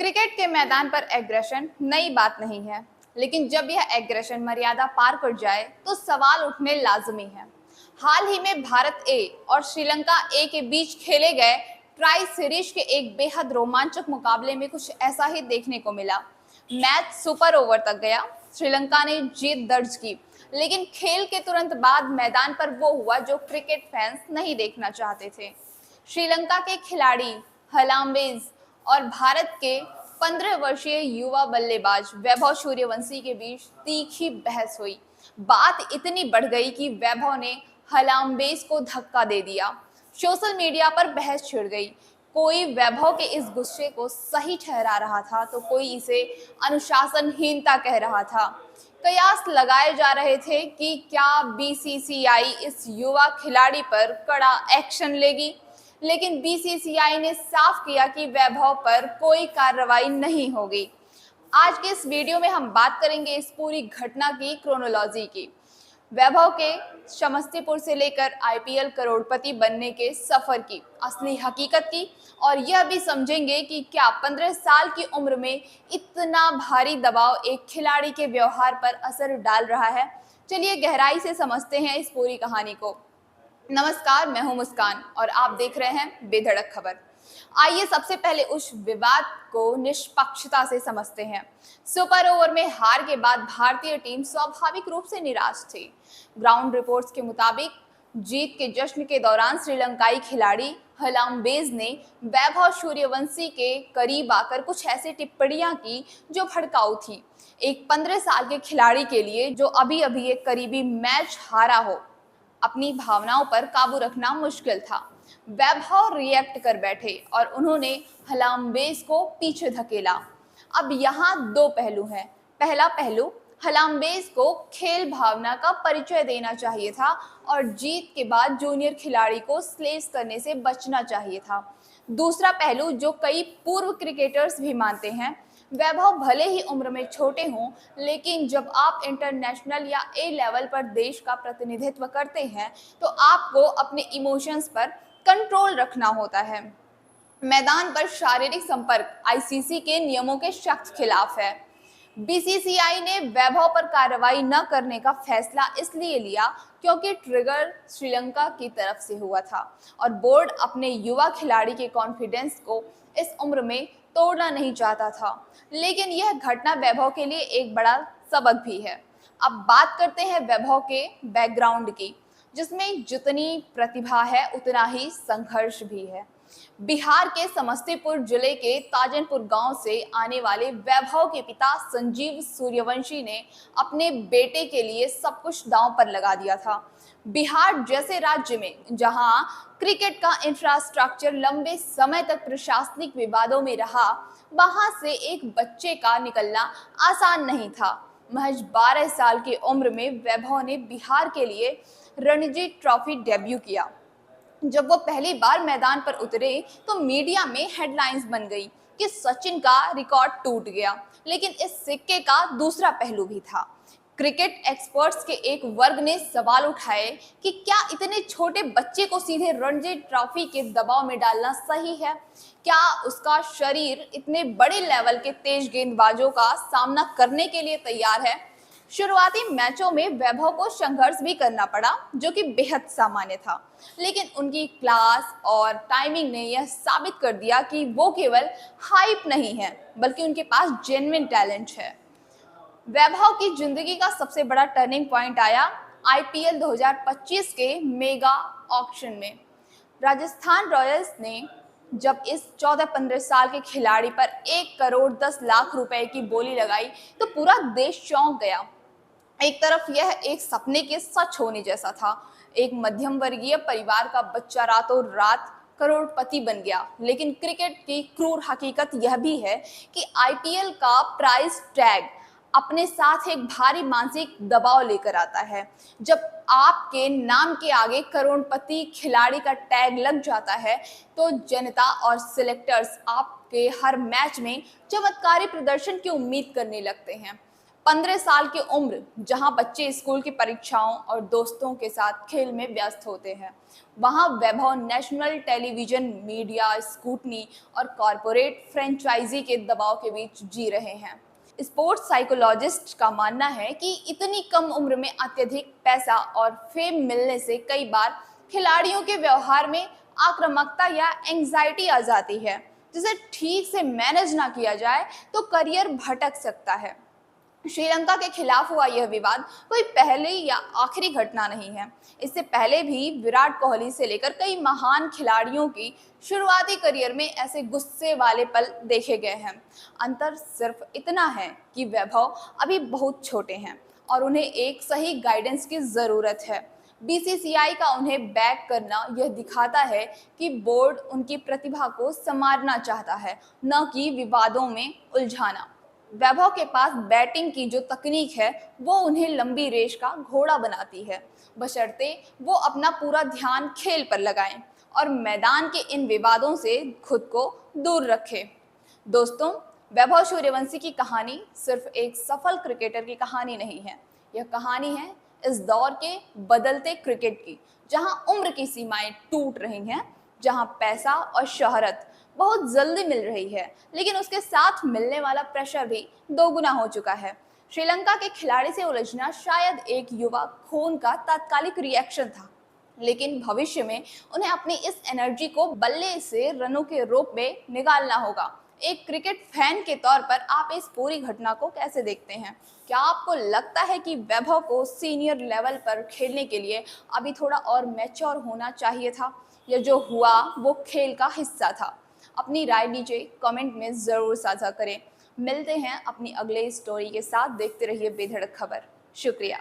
Cricket के मैदान पर एग्रेशन नई बात नहीं है, लेकिन जब यह एग्रेशन मर्यादा पार कर जाए तो सवाल उठने लाजमी है। हाल ही में भारत ए और श्रीलंका ए के बीच खेले गए ट्राई सीरीज के एक बेहद रोमांचक मुकाबले में कुछ ऐसा ही देखने को मिला। मैच सुपर ओवर तक गया, श्रीलंका ने जीत दर्ज की, लेकिन खेल के तुरंत बाद मैदान पर वो हुआ जो क्रिकेट फैंस नहीं देखना चाहते थे। श्रीलंका के खिलाड़ी हलाम्बेज और भारत के 15 वर्षीय युवा बल्लेबाज वैभव सूर्यवंशी के बीच तीखी बहस हुई। बात इतनी बढ़ गई कि वैभव ने हलाम्बेज को धक्का दे दिया। सोशल मीडिया पर बहस छिड़ गई। कोई वैभव के इस गुस्से को सही ठहरा रहा था तो कोई इसे अनुशासनहीनता कह रहा था। कयास लगाए जा रहे थे कि क्या बीसीसीआई इस युवा खिलाड़ी पर कड़ा एक्शन लेगी, लेकिन बीसीसीआई ने साफ किया कि वैभव पर कोई कार्रवाई नहीं होगी। आज के इस वीडियो में हम बात करेंगे इस पूरी घटना की क्रोनोलॉजी की, वैभव के समस्तीपुर से लेकर आईपीएल करोड़पति बनने के सफर की असली हकीकत की, और यह भी समझेंगे कि क्या 15 साल की उम्र में इतना भारी दबाव एक खिलाड़ी के व्यवहार पर असर डाल रहा है। चलिए गहराई से समझते हैं इस पूरी कहानी को। नमस्कार, मैं हूं मुस्कान और आप देख रहे हैं बेधड़क खबर। आइए सबसे पहले उस विवाद को निष्पक्षता से समझते हैं। सुपर ओवर में हार के बाद भारतीय टीम स्वाभाविक रूप से निराश थी। ग्राउंड रिपोर्ट्स के मुताबिक जीत के जश्न के दौरान श्रीलंकाई खिलाड़ी हलाम्बेज ने वैभव सूर्यवंशी के करीब आकर कुछ ऐसी टिप्पणियां की जो भड़काऊ थी। एक 15 साल के खिलाड़ी के लिए जो अभी अभी एक करीबी मैच हारा हो, अपनी भावनाओं पर काबू रखना मुश्किल था। वैभव रिएक्ट कर बैठे और उन्होंने हलाम्बेज को पीछे धकेला। अब यहाँ दो पहलू हैं। पहला पहलू, हलाम्बेज को खेल भावना का परिचय देना चाहिए था और जीत के बाद जूनियर खिलाड़ी को स्लेज करने से बचना चाहिए था। दूसरा पहलू जो कई पूर्व क्रिकेटर्स भी मानते हैं, वैभव भले ही उम्र में छोटे हों, लेकिन जब आप इंटरनेशनल या ए लेवल पर देश का प्रतिनिधित्व करते हैं तो आपको अपने इमोशंस पर कंट्रोल रखना होता है। मैदान पर शारीरिक संपर्क आईसीसी के नियमों के सख्त खिलाफ है। बीसीसीआई ने वैभव पर कार्रवाई न करने का फैसला इसलिए लिया क्योंकि ट्रिगर श्रीलंका की तरफ से हुआ था और बोर्ड अपने युवा खिलाड़ी के कॉन्फिडेंस को इस उम्र में तोड़ना नहीं चाहता था। लेकिन यह घटना वैभव के लिए एक बड़ा सबक भी है। अब बात करते हैं वैभव के बैकग्राउंड की, जिसमें जितनी प्रतिभा है उतना ही संघर्ष भी है। बिहार के समस्तीपुर जिले के ताजनपुर गांव से आने वाले वैभव के पिता संजीव सूर्यवंशी ने अपने बेटे के लिए सब कुछ दांव पर लगा दिया था। बिहार जैसे राज्य में जहां क्रिकेट का इंफ्रास्ट्रक्चर लंबे समय तक प्रशासनिक विवादों में रहा, वहां से एक बच्चे का निकलना आसान नहीं था। महज 12 साल की उम्र में वैभव ने बिहार के लिए रणजी ट्रॉफी डेब्यू किया। जब वो पहली बार मैदान पर उतरे तो मीडिया में हेडलाइंस बन गई कि सचिन का रिकॉर्ड टूट गया, लेकिन इस सिक्के का दूसरा पहलू भी था। क्रिकेट एक्सपर्ट्स के एक वर्ग ने सवाल उठाए कि क्या इतने छोटे बच्चे को सीधे रणजी ट्रॉफी के दबाव में डालना सही है? क्या उसका शरीर इतने बड़े लेवल के तेज गेंदबाजों का सामना करने के लिए तैयार है? शुरुआती मैचों में वैभव को संघर्ष भी करना पड़ा, जो कि बेहद सामान्य था, लेकिन उनकी क्लास और टाइमिंग ने यह साबित कर दिया कि वो केवल हाइप नहीं है, बल्कि उनके पास जेन्युइन टैलेंट है। वैभव की जिंदगी का सबसे बड़ा टर्निंग पॉइंट आया आईपीएल 2025 के मेगा ऑक्शन में। राजस्थान रॉयल्स ने जब इस 14-15 साल के खिलाड़ी पर 1 करोड़ 10 लाख रुपए की बोली लगाई तो पूरा देश चौंक गया। एक तरफ यह एक सपने के सच होने जैसा था। एक मध्यम वर्गीय परिवार का बच्चा रातों रात करोड़पति बन गया, लेकिन क्रिकेट की क्रूर हकीकत यह भी है कि आईपीएल का प्राइस टैग अपने साथ एक भारी मानसिक दबाव लेकर आता है। जब आपके नाम के आगे करोड़पति खिलाड़ी का टैग लग जाता है तो जनता और सिलेक्टर्स आपके हर मैच में चमत्कारी प्रदर्शन की उम्मीद करने लगते हैं। 15 साल की उम्र जहां बच्चे स्कूल की परीक्षाओं और दोस्तों के साथ खेल में व्यस्त होते हैं, वहां वैभव नेशनल टेलीविजन, मीडिया स्कूटनी और कॉरपोरेट फ्रेंचाइजी के दबाव के बीच जी रहे हैं। स्पोर्ट्स साइकोलॉजिस्ट का मानना है कि इतनी कम उम्र में अत्यधिक पैसा और फेम मिलने से कई बार खिलाड़ियों के व्यवहार में आक्रामकता या एंग्जाइटी आ जाती है, जिसे ठीक से मैनेज ना किया जाए तो करियर भटक सकता है। श्रीलंका के खिलाफ हुआ यह विवाद कोई पहली या आखिरी घटना नहीं है। इससे पहले भी विराट कोहली से लेकर कई महान खिलाड़ियों की शुरुआती करियर में ऐसे गुस्से वाले पल देखे गए हैं। अंतर सिर्फ इतना है कि वैभव अभी बहुत छोटे हैं और उन्हें एक सही गाइडेंस की ज़रूरत है। बीसीसीआई का उन्हें बैक करना यह दिखाता है कि बोर्ड उनकी प्रतिभा को संवारना चाहता है, न कि विवादों में उलझाना। वैभव के पास बैटिंग की जो तकनीक है वो उन्हें लंबी रेस का घोड़ा बनाती है, बशर्ते वो अपना पूरा ध्यान खेल पर लगाएं और मैदान के इन विवादों से खुद को दूर रखें। दोस्तों, वैभव सूर्यवंशी की कहानी सिर्फ एक सफल क्रिकेटर की कहानी नहीं है। यह कहानी है इस दौर के बदलते क्रिकेट की, जहां उम्र की सीमाएं टूट रही हैं, जहां पैसा और शोहरत बहुत जल्दी मिल रही है, लेकिन उसके साथ मिलने वाला प्रेशर भी दोगुना हो चुका है। श्रीलंका के खिलाड़ी से उलझना शायद एक युवा खून का तात्कालिक रिएक्शन था, लेकिन भविष्य में उन्हें अपनी इस एनर्जी को बल्ले से रनों के रूप में निकालना होगा। एक क्रिकेट फैन के तौर पर आप इस पूरी घटना को कैसे देखते हैं? क्या आपको लगता है कि वैभव को सीनियर लेवल पर खेलने के लिए अभी थोड़ा और मैच्योर होना चाहिए था, या जो हुआ वो खेल का हिस्सा था? अपनी राय नीचे कमेंट में ज़रूर साझा करें। मिलते हैं अपनी अगले स्टोरी के साथ। देखते रहिए बेधड़क खबर। शुक्रिया।